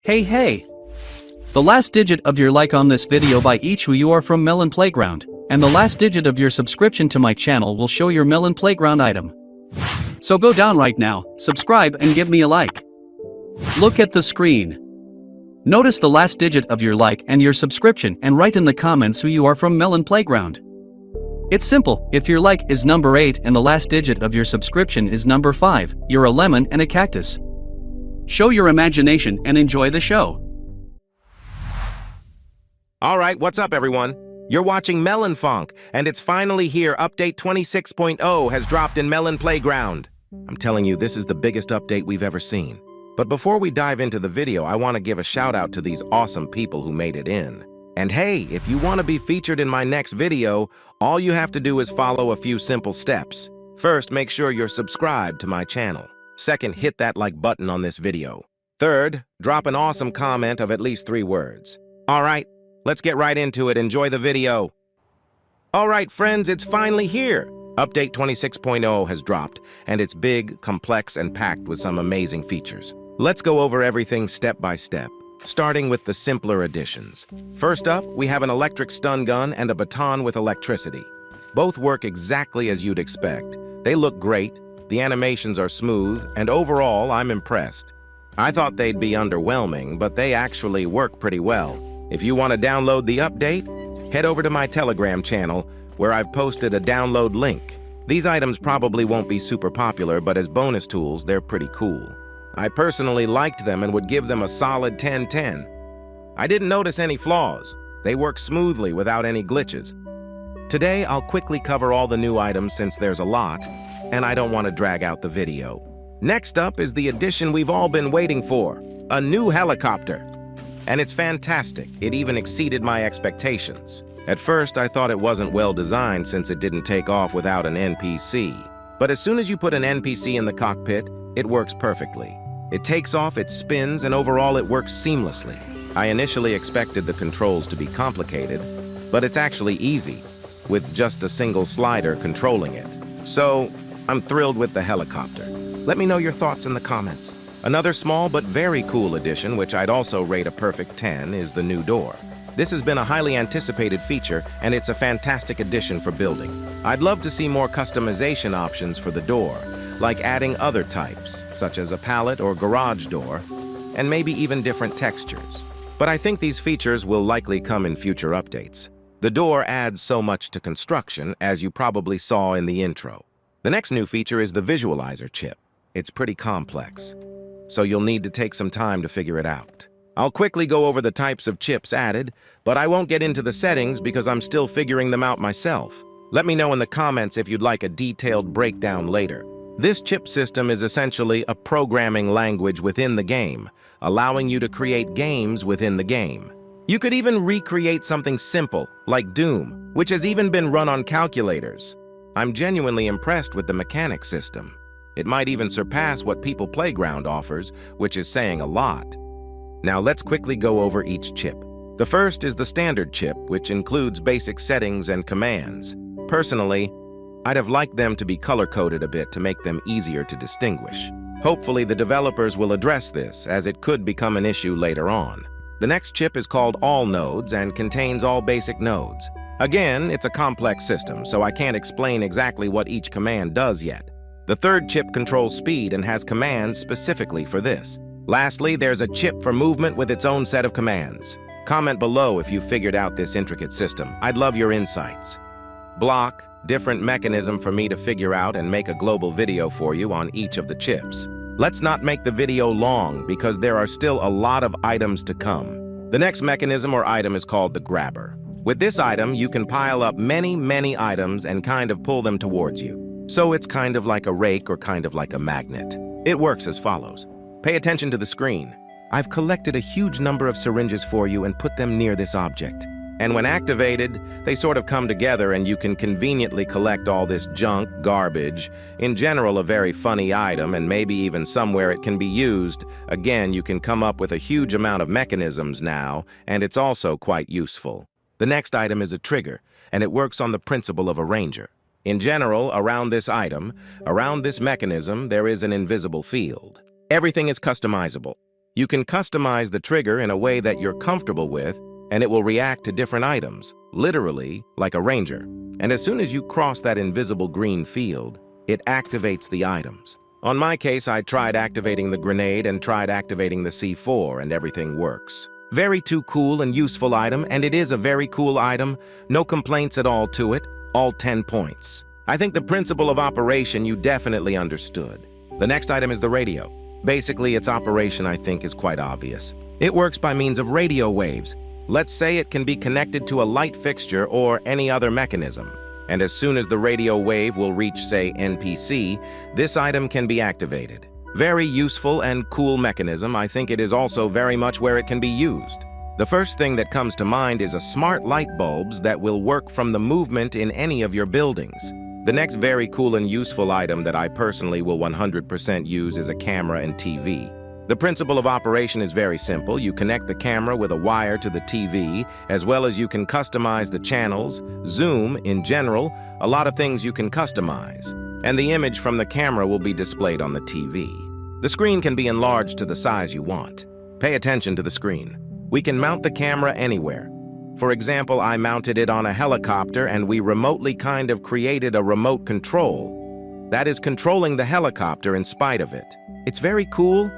Hey! The last digit of your like on this video by each who you are from Melon Playground, and the last digit of your subscription to my channel will show your Melon Playground item. So go down right now, subscribe and give me a like. Look at the screen. Notice the last digit of your like and your subscription and write in the comments who you are from Melon Playground. It's simple, if your like is number 8 and the last digit of your subscription is number 5, you're a lemon and a cactus. Show your imagination and enjoy the show. Alright, what's up everyone? You're watching Melonfonk, and it's finally here. Update 26.0 has dropped in Melon Playground. I'm telling you, this is the biggest update we've ever seen. But before we dive into the video, I want to give a shout out to these awesome people who made it in. And hey, if you want to be featured in my next video, all you have to do is follow a few simple steps. First, make sure you're subscribed to my channel. Second, hit that like button on this video. Third, drop an awesome comment of at least 3 words. Alright, let's get right into it. Enjoy the video. Alright friends, it's finally here. Update 26.0 has dropped, and it's big, complex, and packed with some amazing features. Let's go over everything step by step, starting with the simpler additions. First up, we have an electric stun gun and a baton with electricity. Both work exactly as you'd expect. They look great, the animations are smooth, and overall, I'm impressed. I thought they'd be underwhelming, but they actually work pretty well. If you want to download the update, head over to my Telegram channel, where I've posted a download link. These items probably won't be super popular, but as bonus tools, they're pretty cool. I personally liked them and would give them a solid 10/10. I didn't notice any flaws. They work smoothly without any glitches. Today, I'll quickly cover all the new items since there's a lot, and I don't want to drag out the video. Next up is the addition we've all been waiting for, a new helicopter. And it's fantastic. It even exceeded my expectations. At first, I thought it wasn't well designed since it didn't take off without an NPC. But as soon as you put an NPC in the cockpit, it works perfectly. It takes off, it spins, and overall it works seamlessly. I initially expected the controls to be complicated, but it's actually easy, with just a single slider controlling it. So, I'm thrilled with the helicopter. Let me know your thoughts in the comments. Another small but very cool addition, which I'd also rate a perfect 10, is the new door. This has been a highly anticipated feature, and it's a fantastic addition for building. I'd love to see more customization options for the door, like adding other types, such as a pallet or garage door, and maybe even different textures. But I think these features will likely come in future updates. The door adds so much to construction, as you probably saw in the intro. The next new feature is the visualizer chip. It's pretty complex, so you'll need to take some time to figure it out. I'll quickly go over the types of chips added, but I won't get into the settings because I'm still figuring them out myself. Let me know in the comments if you'd like a detailed breakdown later. This chip system is essentially a programming language within the game, allowing you to create games within the game. You could even recreate something simple, like Doom, which has even been run on calculators. I'm genuinely impressed with the mechanic system. It might even surpass what People Playground offers, which is saying a lot. Now let's quickly go over each chip. The first is the standard chip, which includes basic settings and commands. Personally, I'd have liked them to be color-coded a bit to make them easier to distinguish. Hopefully the developers will address this, as it could become an issue later on. The next chip is called All Nodes and contains all basic nodes. Again, it's a complex system, so I can't explain exactly what each command does yet. The third chip controls speed and has commands specifically for this. Lastly, there's a chip for movement with its own set of commands. Comment below if you figured out this intricate system. I'd love your insights. Block, different mechanism for me to figure out and make a global video for you on each of the chips. Let's not make the video long because there are still a lot of items to come. The next mechanism or item is called the grabber. With this item, you can pile up many items and kind of pull them towards you. So it's kind of like a rake or kind of like a magnet. It works as follows. Pay attention to the screen. I've collected a huge number of syringes for you and put them near this object. And when activated, they sort of come together and you can conveniently collect all this junk, garbage, in general a very funny item and maybe even somewhere it can be used. Again, you can come up with a huge amount of mechanisms now, and it's also quite useful. The next item is a trigger, and it works on the principle of a ranger. In general, around this item, around this mechanism, there is an invisible field. Everything is customizable. You can customize the trigger in a way that you're comfortable with, and it will react to different items, literally like a ranger. And as soon as you cross that invisible green field, it activates the items. On my case, I tried activating the grenade and tried activating the C4, and everything works. Very too cool and useful item, and it is a very cool item. No complaints at all to it, all 10 points. I think the principle of operation you definitely understood. The next item is the radio. Basically, its operation I think is quite obvious. It works by means of radio waves. Let's say it can be connected to a light fixture or any other mechanism. And as soon as the radio wave will reach, say, NPC, this item can be activated. Very useful and cool mechanism. I think it is also very much where it can be used. The first thing that comes to mind is a smart light bulbs that will work from the movement in any of your buildings. The next very cool and useful item that I personally will 100% use is a camera and TV. The principle of operation is very simple. You connect the camera with a wire to the TV, as well as you can customize the channels, zoom, in general, a lot of things you can customize. And the image from the camera will be displayed on the TV. The screen can be enlarged to the size you want. Pay attention to the screen. We can mount the camera anywhere. For example, I mounted it on a helicopter and we remotely kind of created a remote control. That is controlling the helicopter in spite of it. It's very cool.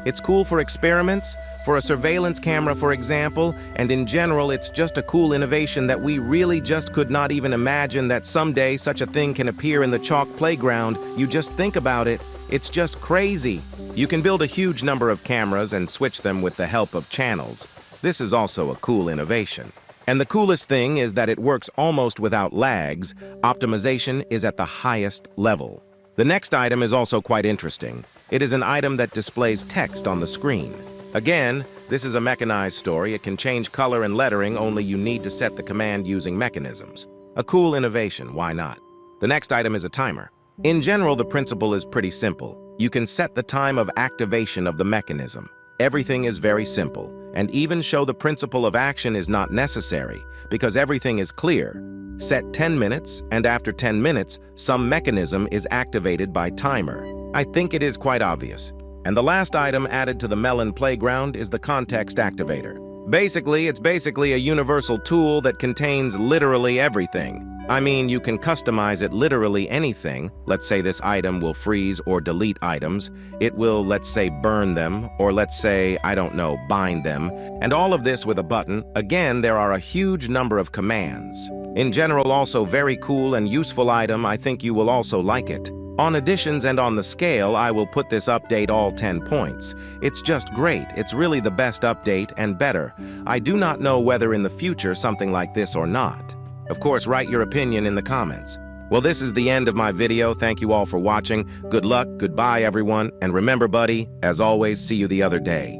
It's cool for experiments, for a surveillance camera, for example, and in general, it's just a cool innovation that we really just could not even imagine that someday such a thing can appear in the chalk playground. You just think about it. It's just crazy. You can build a huge number of cameras and switch them with the help of channels. This is also a cool innovation. And the coolest thing is that it works almost without lags. Optimization is at the highest level. The next item is also quite interesting. It is an item that displays text on the screen. Again, this is a mechanized story. It can change color and lettering, only you need to set the command using mechanisms. A cool innovation, why not? The next item is a timer. In general, the principle is pretty simple. You can set the time of activation of the mechanism. Everything is very simple, and even show the principle of action is not necessary, because everything is clear. Set 10 minutes, and after 10 minutes, some mechanism is activated by timer. I think it is quite obvious. And the last item added to the Melon Playground is the context activator. It's basically a universal tool that contains literally everything. I mean, you can customize it literally anything. Let's say this item will freeze or delete items. It will, let's say, burn them, or let's say, I don't know, bind them. And all of this with a button. Again, there are a huge number of commands. In general, also very cool and useful item. I think you will also like it. On additions and on the scale, I will put this update all 10 points. It's just great. It's really the best update and better. I do not know whether in the future something like this or not. Of course, write your opinion in the comments. Well, this is the end of my video. Thank you all for watching. Good luck, goodbye everyone, and remember buddy, as always, see you the other day.